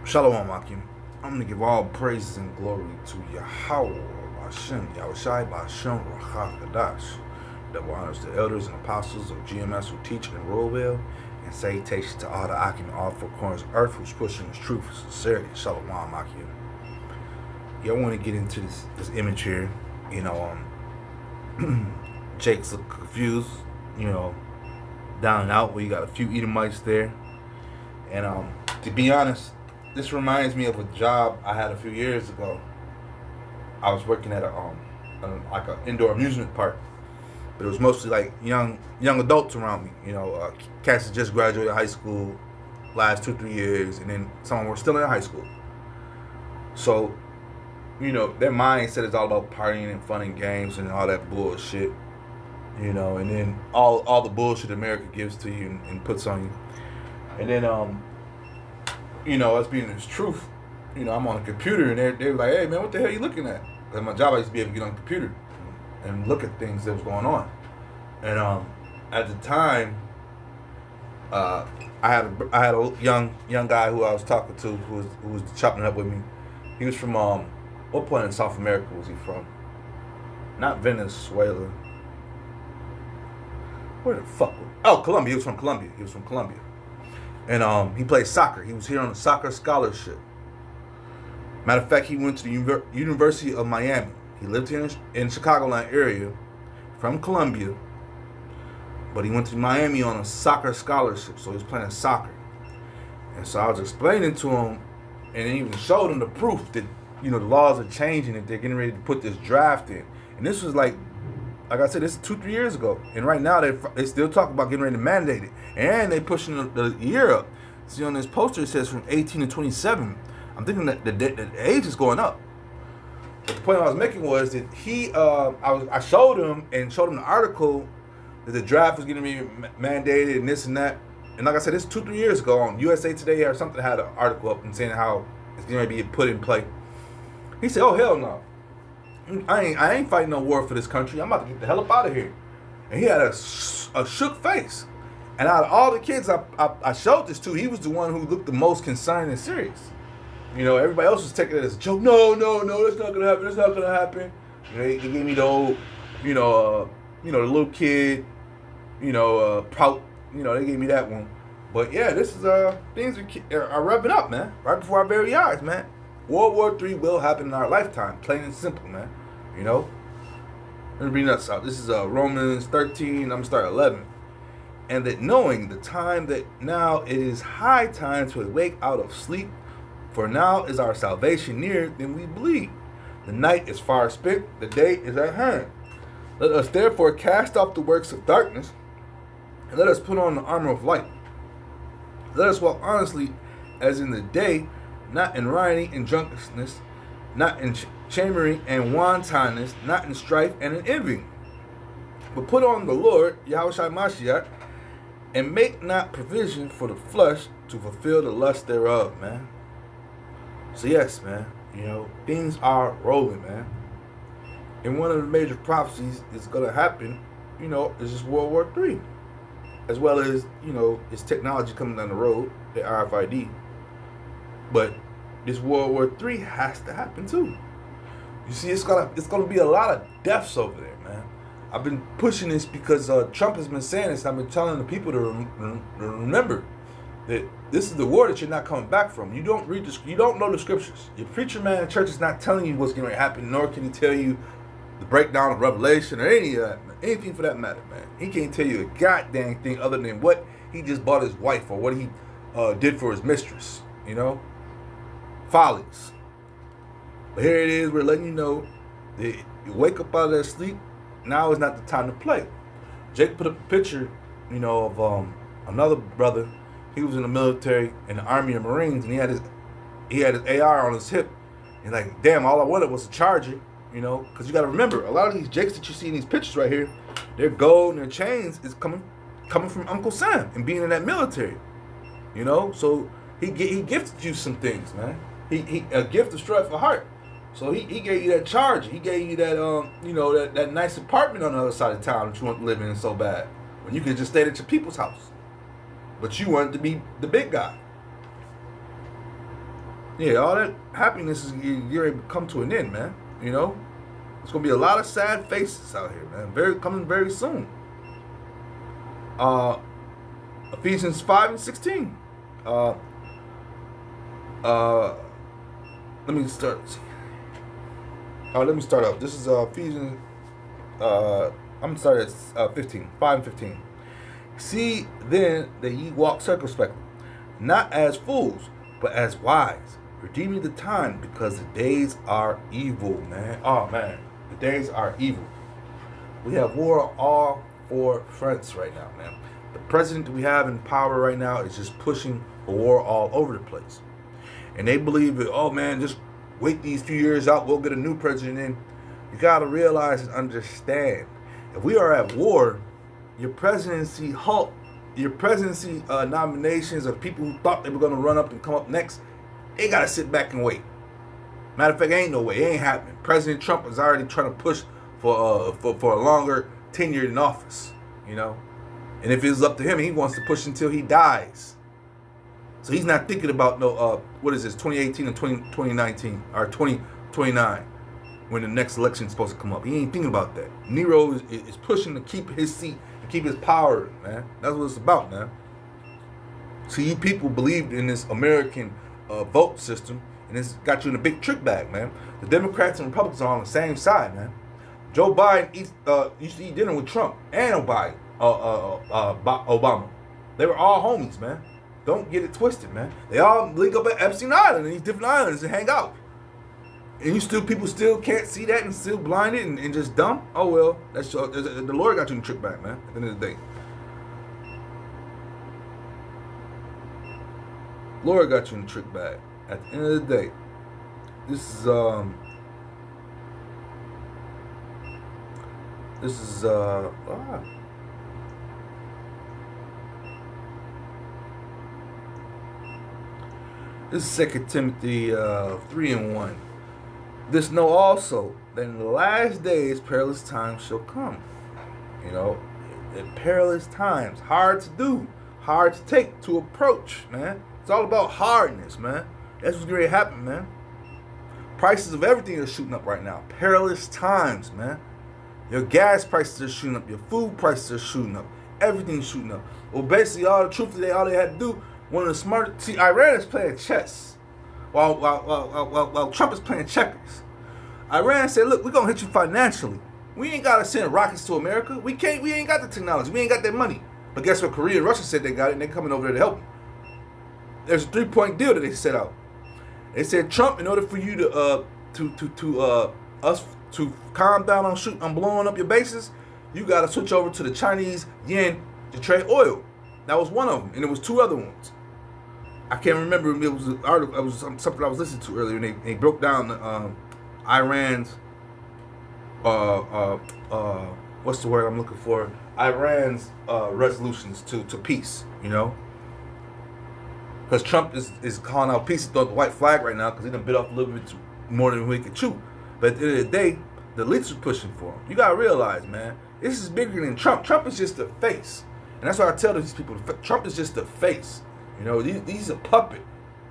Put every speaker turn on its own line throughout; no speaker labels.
Shalom, Akim. I'm going to give all praises and glory to Yahweh, Hashem, Yahushai, Hashem, Rachah, Kadash. Double honors to elders and apostles of GMS who teach and rule well, and salutations to all the Akim in all four corners of earth who's pushing this truth and sincerity. Shalom, Akim. Yeah, I want to get into this image here. Jake's look confused, down and out, where you got a few Edomites there. And to be honest, this reminds me of a job I had a few years ago. I was working at like an indoor amusement park, but it was mostly like young adults around me. Cats that just graduated high school, last 2-3 years, and then some were still in high school. So, their mindset is all about partying and fun and games and all that bullshit. And then all the bullshit America gives to you and puts on you. And then us being this truth, I'm on a computer and they were like, hey man, what the hell are you looking at? Because my job, I used to be able to get on the computer and look at things that was going on. And at the time, I had a young guy who I was talking to who was chopping it up with me. He was from what point in South America was he from? Not Venezuela. Where the fuck? Oh, Colombia. He was from Colombia. And he played soccer. He was here on a soccer scholarship. Matter of fact, he went to the University of Miami. He lived here in Chicagoland area from Colombia, but he went to Miami on a soccer scholarship, so he was playing soccer. And so I was explaining to him, and even showed him the proof that, the laws are changing, that they're getting ready to put this draft in. And this was like I said, this is 2-3 years ago. And right now, they still talk about getting ready to mandate it. And they pushing the year up. See, on this poster, it says from 18 to 27. I'm thinking that the age is going up. But the point I was making was that I showed him the article that the draft was getting ready to be mandated and this and that. And like I said, this is 2-3 years ago on USA Today or something had an article up and saying how it's going to be put in play. He said, oh, hell no. I ain't fighting no war for this country. I'm about to get the hell up out of here. And he had a shook face. And out of all the kids I showed this to, he was the one who looked the most concerned and serious. Everybody else was taking it as a joke. No, that's not gonna happen. That's not gonna happen. He gave me the old, the little kid, prout. They gave me that one. But yeah, this is things are revving up, man. Right before our very eyes, man. World War III will happen in our lifetime, plain and simple, man. Let me bring that out. This is Romans 13, I'm going to start 11. And that knowing the time that now it is high time to awake out of sleep, for now is our salvation nearer than we believe. The night is far spent, the day is at hand. Let us therefore cast off the works of darkness, and let us put on the armor of light. Let us walk honestly as in the day, not in rioting and drunkenness, not in chambering and wantonness, not in strife and in envying. But put on the Lord, Yahushua Mashiach, and make not provision for the flesh to fulfill the lust thereof, man. So yes, man, things are rolling, man. And one of the major prophecies is going to happen, is this World War III. As well as, it's technology coming down the road, the RFID. But this World War III has to happen too. You see, it's gonna be a lot of deaths over there, man. I've been pushing this because Trump has been saying this. I've been telling the people to remember that this is the war that you're not coming back from. You don't know the scriptures. Your preacher man in church is not telling you what's going to happen, nor can he tell you the breakdown of Revelation or any of that, anything for that matter, man. He can't tell you a goddamn thing other than what he just bought his wife or what he did for his mistress. Follies. But here it is, we're letting you know that you wake up out of that sleep, now is not the time to play. Jake put up a picture, of another brother. He was in the military in the Army and Marines, and he had his AR on his hip. And like, damn, all I wanted was a charger, because you got to remember, a lot of these Jakes that you see in these pictures right here, their gold and their chains is coming from Uncle Sam and being in that military, So he gifted you some things, man. He a gift destroyed for heart. So he gave you that charger. He gave you that that nice apartment on the other side of town that you want to live in so bad. When you could just stay at your people's house. But you wanted to be the big guy. Yeah, all that happiness is you're able to come to an end, man. You know, there's gonna be a lot of sad faces out here, man. Coming very soon. Uh, Ephesians 5:16. Uh, uh, let me start. Let me start up. This is Ephesians. I'm gonna start at 15. 5:15. See then that ye walk circumspectly, not as fools, but as wise, redeeming the time, because the days are evil, man. Oh man, the days are evil. We have war on all four fronts right now, man. The president we have in power right now is just pushing a war all over the place. And they believe that, oh man, just wait these few years out, we'll get a new president in. You gotta realize and understand, if we are at war, your presidency nominations of people who thought they were gonna run up and come up next, they gotta sit back and wait. Matter of fact, ain't no way, it ain't happening. President Trump is already trying to push for a longer tenure in office, you know. And if it's up to him, he wants to push until he dies. So he's not thinking about no 2018 and 2019 or 2029 when the next election is supposed to come up. He ain't thinking about that. Nero is pushing to keep his seat and keep his power, man. That's what it's about, man. So you people believed in this American vote system, and it's got you in a big trick bag, man. The Democrats and Republicans are on the same side, man. Joe Biden used to eat dinner with Trump and Obama. They were all homies, man. Don't get it twisted, man. They all link up at Epstein Island and these different islands and hang out. And people still can't see that and still blinded and just dumb. Oh well, the Lord got you in the trick back, man. At the end of the day, Lord got you in the trick bag. At the end of the day, this is This is 2 Timothy 3:1. This know also that in the last days perilous times shall come. You know, perilous times, hard to do, hard to take, to approach, man. It's all about hardness, man. That's what's going to happen, man. Prices of everything are shooting up right now. Perilous times, man. Your gas prices are shooting up. Your food prices are shooting up. Everything's shooting up. Well, basically, all they had to do, one of the smart. See, Iran is playing chess, while Trump is playing checkers. Iran said, "Look, we're gonna hit you financially. We ain't gotta send rockets to America. We ain't got the technology. We ain't got that money. But guess what? Korea and Russia said they got it, and they're coming over there to help them. There's a 3-point deal that they set out. They said, Trump, in order for you to calm down on blowing up your bases, you got to switch over to the Chinese yuan to trade oil. That was one of them, and there was 2 other ones. I can't remember. It was an article. It was something I was listening to earlier, and they broke down Iran's what's the word I'm looking for? Iran's resolutions to peace. You know, because Trump is calling out peace, throwing the white flag right now because he done bit off a little bit more than we could chew. But at the end of the day, the elites are pushing for him. You gotta realize, man, this is bigger than Trump. Trump is just the face, and that's why I tell these people: Trump is just the face. You know, he's a puppet.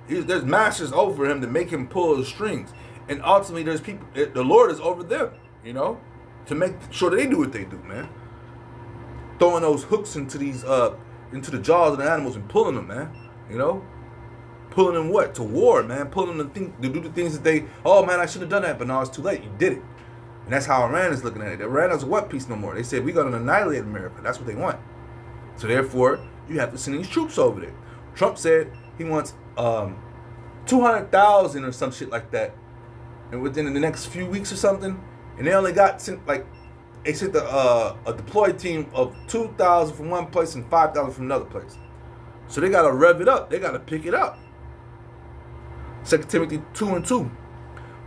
There's masters over him to make him pull the strings, and ultimately, there's people. The Lord is over them. You know, to make sure they do what they do, man. Throwing those hooks into the jaws of the animals and pulling them, man. You know, pulling them what? To war, man. Pulling them to do the things that they. Oh man, I should have done that, but now it's too late. You did it, and that's how Iran is looking at it. Iran doesn't want peace no more. They said we're gonna annihilate America. That's what they want. So therefore, you have to send these troops over there. Trump said he wants 200,000 or some shit like that, and within the next few weeks or something. And they only got sent a deployed team of 2,000 from one place and 5,000 from another place. So they gotta rev it up. They gotta pick it up. 2 Timothy 2:2.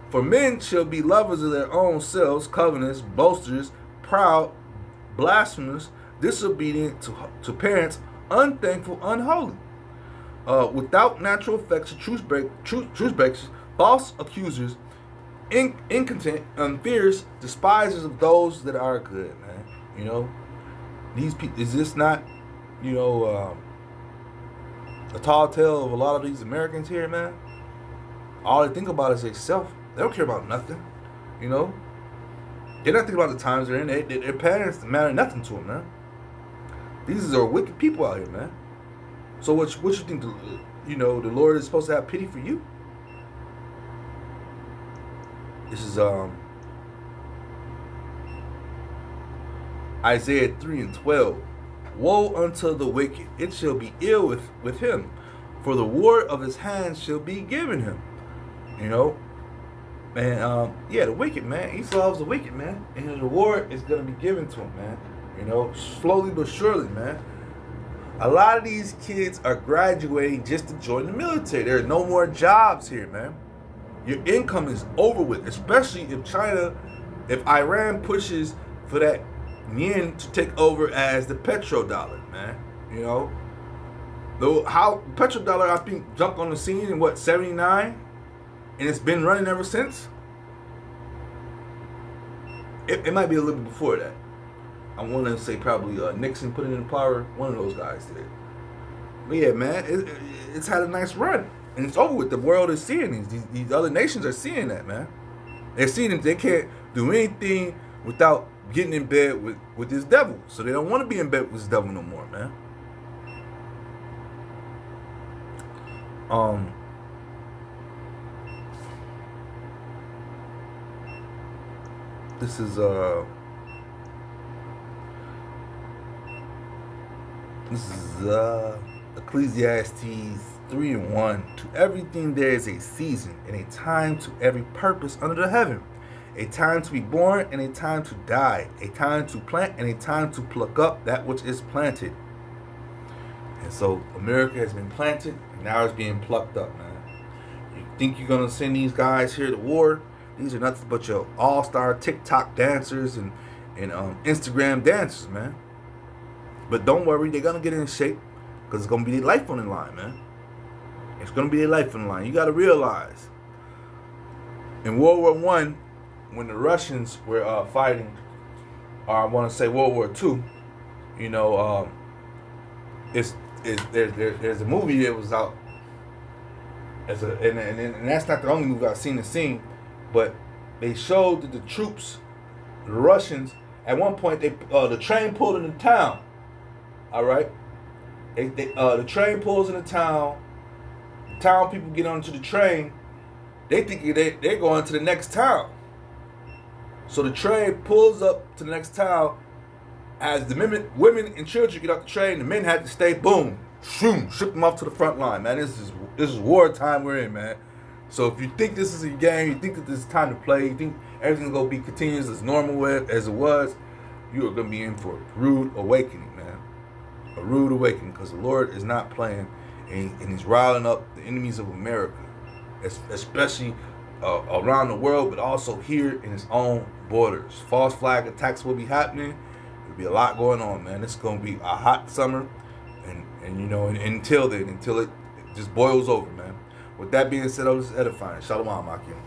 For men shall be lovers of their own selves, covetous, boasters, proud, blasphemous, disobedient to parents, unthankful, unholy, without natural affection, truth breakers, false accusers, incontinent, fierce, despisers of those that are good, man. You know, these people, is this not, you know, a tall tale of a lot of these Americans here, man? all they think about is themselves. They don't care about nothing, you know. They're not thinking about the times they're in. Their parents matter nothing to them, man. These are wicked people out here, man. So what you think? The Lord is supposed to have pity for you? This is Isaiah 3:12. Woe unto the wicked! It shall be ill with him, for the reward of his hands shall be given him. You know, man. The wicked man. Esau loves the wicked man, and his reward is gonna be given to him, man. You know, slowly but surely, man. A lot of these kids are graduating just to join the military. There are no more jobs here, man. Your income is over with, especially if Iran pushes for that yen to take over as the petrodollar, man. You know, though how petrodollar I think jumped on the scene in what, 79, and it's been running ever since. It might be a little bit before that. I want to say probably Nixon put it in power. One of those guys did. But yeah, man, it's had a nice run, and it's over with. The world is seeing these other nations are seeing that, man. They're seeing that they can't do anything without getting in bed with this devil. So they don't want to be in bed with this devil no more, man. This is Ecclesiastes 3:1. To everything there is a season, and a time to every purpose under the heaven. A time to be born, and a time to die. A time to plant, and a time to pluck up that which is planted. And so America has been planted, and now it's being plucked up, man. You think you're gonna send these guys here to war? These are nothing but your all-star TikTok dancers and Instagram dancers, man. But don't worry, they're gonna get in shape, because it's gonna be their life on the line, man. It's gonna be their life on the line. You gotta realize, in World War I, when the Russians were fighting, or I want to say World War II, you know, there's a movie that was out and that's not the only movie I've seen, but they showed that the troops, the Russians, at one point the train pulled into town. All right, the train pulls into town. Town people get onto the train. They think they're going to the next town. So the train pulls up to the next town. As the women and children get off the train, the men had to stay. Boom, shoom, ship them off to the front line, man. This is wartime we're in, man. So if you think this is a game, you think that this is time to play, you think everything's gonna be continuous as normal as it was, you are gonna be in for a rude awakening, man. A rude awakening, because the Lord is not playing, and He's riling up the enemies of America, especially around the world, but also here in His own borders. False flag attacks will be happening. There'll be a lot going on, man. It's gonna be a hot summer, and you know, until then, until it just boils over, man. With that being said, I was edifying. Shalom, Akim.